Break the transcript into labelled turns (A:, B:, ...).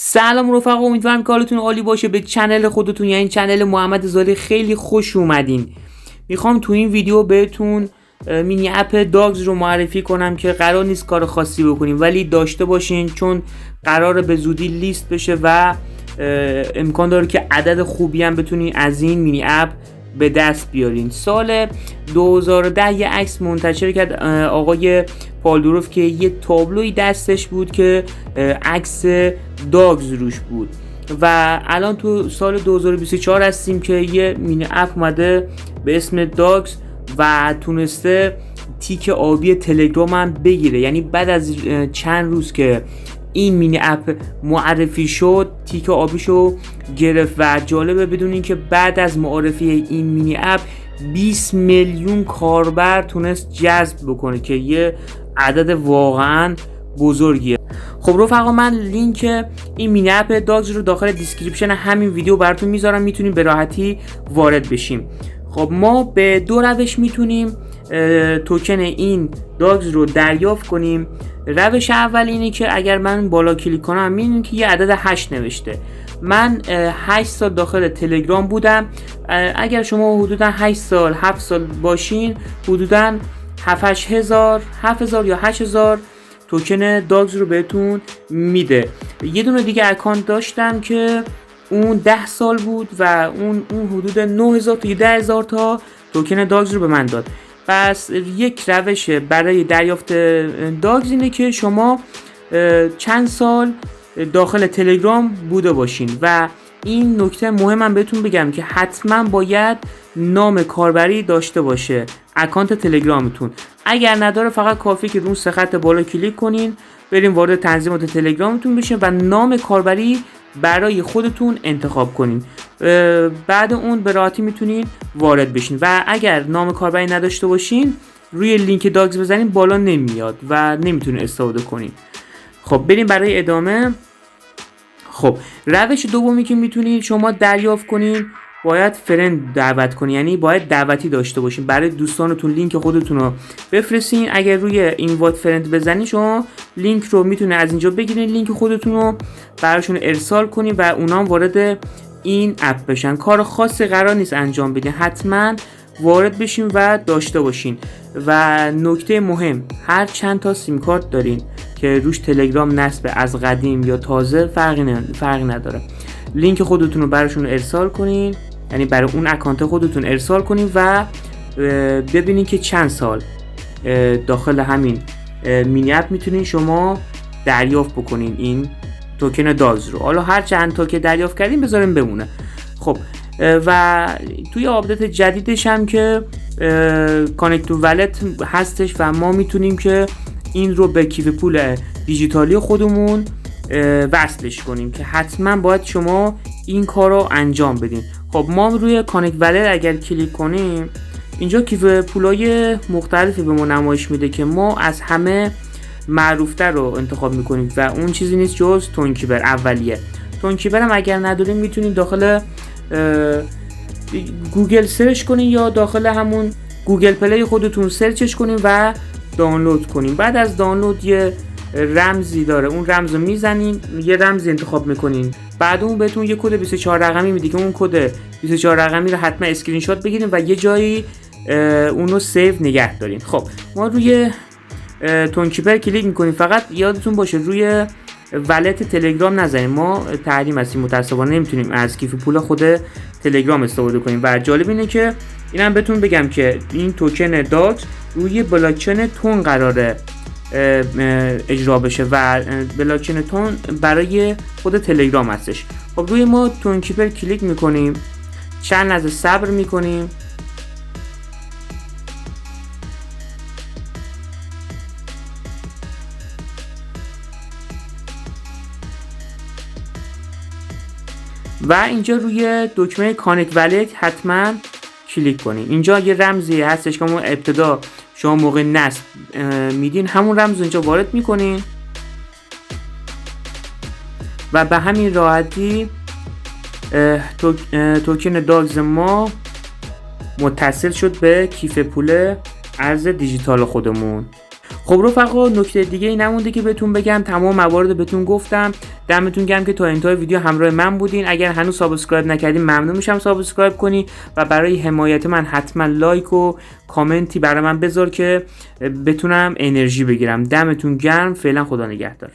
A: سلام رفقا، امیدوارم که حالتون عالی باشه. به چنل خودتون یعنی چنل محمد زاده خیلی خوش اومدین. میخوام تو این ویدیو بهتون مینی اپ داگز رو معرفی کنم که قرار نیست کار خاصی بکنیم ولی داشته باشین، چون قراره به زودی لیست بشه و امکان داره که عدد خوبی هم بتونین از این مینی اپ به دست بیارین. سال 2010 یه عکس منتشر کرد آقای پالدوروف که یه تابلوی دستش بود که عکس داگز روش بود و الان تو سال 2024 هستیم که یه مینی اپ اومده به اسم داگز و تونسته تیک آبی تلگرام هم بگیره. یعنی بعد از چند روز که این مینی اپ معرفی شد تیک آبیشو گرفت و جالبه بدونین که بعد از معرفی این مینی اپ 20 میلیون کاربر تونست جذب بکنه که یه عدد واقعا بزرگیه. خب رفقا، من لینک این مینی اپ داگز رو داخل دیسکریپشن همین ویدیو براتون میذارم، میتونیم به راحتی وارد بشیم. خب ما به دو روش میتونیم توکن این داگز رو دریافت کنیم. روش اول اینه که اگر من بالا کلیک کنم میبینید که یه عدد 8 نوشته. من 8 سال داخل تلگرام بودم. اگر شما حدودا 8 سال 7 سال باشین حدودا 7000 یا 8000 توکن داگز رو بهتون میده. یه دونه دیگه اکانت داشتم که اون 10 سال بود و اون حدود 9000 تا 10000 تا توکن داگز رو به من داد. پس یک روش برای دریافت داگز اینه که شما چند سال داخل تلگرام بوده باشین و این نکته مهمم بهتون بگم که حتما باید نام کاربری داشته باشه اکانت تلگرامتون. اگر نداره فقط کافیه که اون سه خط بالا کلیک کنین، بریم وارد تنظیمات تلگرامتون بشین و نام کاربری برای خودتون انتخاب کنین. بعد اون به راحتی میتونین وارد بشین و اگر نام کاربری نداشته باشین روی لینک داگز بزنین بالا نمیاد و نمیتونین استفاده کنین. خب بریم برای ادامه. خب روش دومی که میتونین شما دریافت کنین، باید فرند دعوت کنین، یعنی باید دعوتی داشته باشین. برای دوستانتون لینک خودتون رو بفرستین. اگر روی اینوایت فرند بزنین شما لینک رو میتونه از اینجا بگیرین، لینک خودتون رو براشون ارسال کنین و اونا وارد این اپ بشن. کار خاصی قرار نیست انجام بدین، حتما وارد بشین و داشته باشین. و نکته مهم، هر چند تا سیم کارت دارین که روش تلگرام نصب، از قدیم یا تازه فرقی نداره، لینک خودتون رو براشون ارسال کنین، یعنی برای اون اکانت خودتون ارسال کنین و ببینین که چند سال داخل همین مینی اپ میتونین شما دریافت بکنین این توکن داگز رو. حالا هر چند تا که دریافت کردین بذارین بمونه. خب و توی آپدیت جدیدش هم که کانکت تو والت هستش و ما میتونیم که این رو به کیف پول دیجیتالی خودمون وصلش کنیم که حتما باید شما این کار رو انجام بدین. خب ما روی کانکت والت اگر کلیک کنیم اینجا کیف پولای مختلفی به ما نمایش میده که ما از همه معروفتر رو انتخاب میکنیم و اون چیزی نیست جز تونکیبر اولیه. تونکیبر هم اگر نداریم میتونید داخل گوگل سرچ کنین یا داخل همون گوگل پلی خودتون سرچش کنین و دانلود کنین. بعد از دانلود یه رمزی داره، اون رمز رو میزنین، یه رمزی انتخاب میکنین، بعد اون بهتون یه کد 24 رقمی میده که اون کد 24 رقمی رو حتما اسکرین شات بگیرین و یه جایی اونو سیو نگه دارین. خب ما روی تونکیپر کلیک میکنیم. فقط یادتون باشه روی والت تلگرام نزنیم، ما تحریم هستیم، متاسفانه نمیتونیم از کیف پول خود تلگرام استفاده کنیم. و جالب اینه که اینم بهتون بگم که این توکن داگز روی بلاکچین تون قراره اجرا بشه و بلاکچین تون برای خود تلگرام هستش. خب روی ما تونکیپر کلیک میکنیم، چند لحظه صبر میکنیم و اینجا روی دکمه کانکت والت حتما کلیک کنین. اینجا یه رمزی هستش که ما ابتدا شما موقع نصب میدین همون رمز رو اینجا وارد میکنین و به همین راحتی توکن داگز ما متصل شد به کیف پول ارز دیجیتال خودمون. خب رفقا، نکته دیگه ای نمونده که بهتون بگم، تمام موارد بهتون گفتم. دمتون گرم که تا انتهای ویدیو همراه من بودین. اگر هنوز سابسکرایب نکردین ممنون میشم سابسکرایب کنی و برای حمایت من حتما لایک و کامنتی برای من بذار که بتونم انرژی بگیرم. دمتون گرم، فعلا خدا نگهدار.